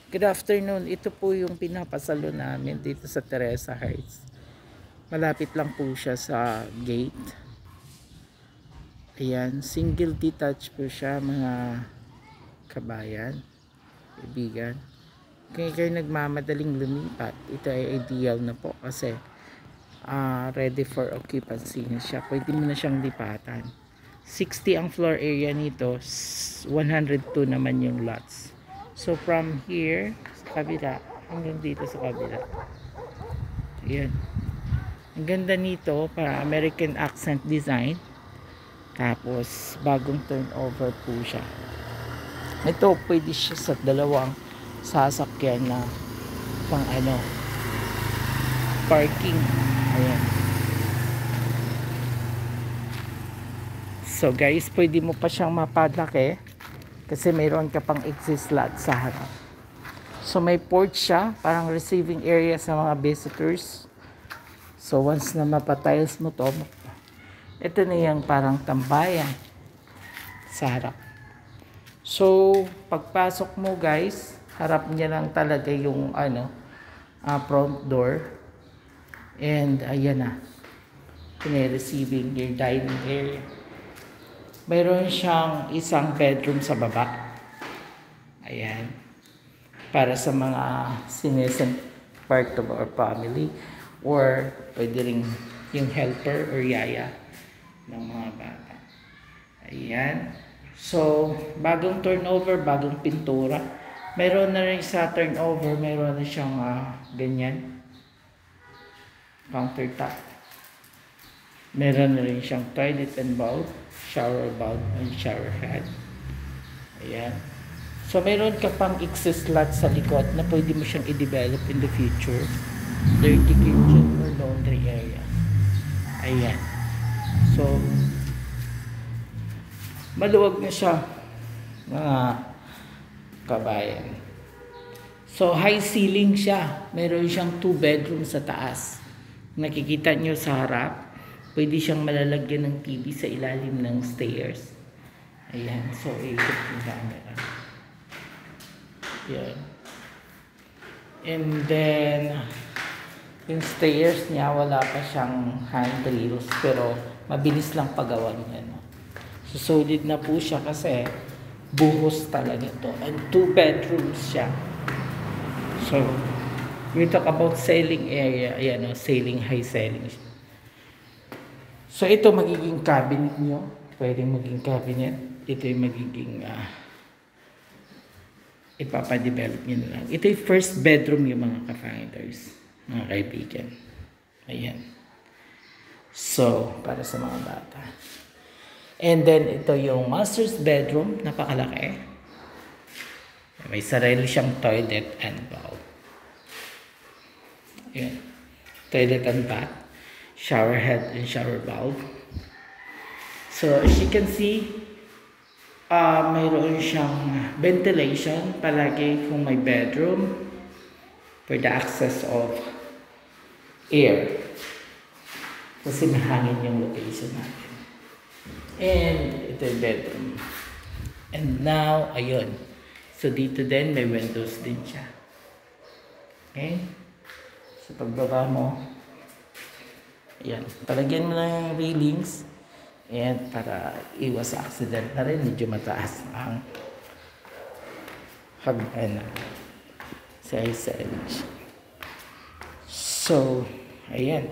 Good afternoon. Ito po yung pinapasalo namin dito sa Teresa Heights. Malapit lang po siya sa gate. Ayan, single detached po siya mga kabayan, kaibigan. Kaya kayo nagmamadaling lumipat, ito ay ideal na po kasi ready for occupancy na siya. Pwede mo na siyang lipatan. 60 ang floor area nito, 102 naman yung lots. So from here sa kabila hanggang dito sa kabila. Ayan. Ang ganda nito, para American accent design. Tapos bagong turnover po siya. Ito pwede siya sa dalawang sasakyan na pang parking. Ayan. So guys, pwede mo pa siyang mapadlaki kasi mayroon ka pang exit lot sa harap. So may porch siya, parang receiving area sa mga visitors. So once na mapatiles mo to, ito na yung parang tambayan sa harap. So pagpasok mo guys, harap niya lang talaga yung front door. And ayan na, receiving your dining area. Mayroon siyang isang bedroom sa baba. Ayan. Para sa mga senescent part of our family. Or pwede rin yung helper or yaya ng mga bata. Ayan. So, bagong turnover, bagong pintura. Mayroon na rin sa turnover, mayroon na siyang ganyan. Countertop. Meron na rin siyang toilet and bath, shower bath and shower head. Ayan. So, meron ka pang excess lot sa likod na pwede mo siyang i-develop in the future. Dirty kitchen or laundry area. Ayan. So, maluwag na siya, mga kabayan. So, high ceiling siya. Meron siyang 2 bedrooms sa taas. Nakikita nyo sa harap. Pwede siyang malalagyan ng TV sa ilalim ng stairs. Ayan. So, ikot yung camera. Ayan. And then, yung stairs niya, wala pa siyang handrails. Pero, mabilis lang pagawa niya. No? So, solid na po siya kasi buhos talaga to. And 2 bedrooms siya. So, we talk about sailing area. Ayan, no? Sailing, high sailing siya. So, ito magiging cabinet nyo. Pwedeng maging cabinet. Ito yung magiging ipapadevelop nyo na lang. Ito yung first bedroom yung mga ka-finders. Mga kaibigan. Ayan. So, para sa mga bata. And then, ito yung master's bedroom. Napakalaki. May sarili siyang toilet and bath. Ayan. Toilet and bath. Shower head and shower bath. So, as you can see, mayroon siyang ventilation palagi kung may bedroom for the access of air. Kasi mahangin yung location natin. And ito yung bedroom. And now, ayun. So, dito din, may windows din siya. Okay? So, pagbaba mo, ayan. Palagyan mo na yung railings. And para iwas sa accident na rin, medyo mataas ang hagdan sa isang. So, ayan.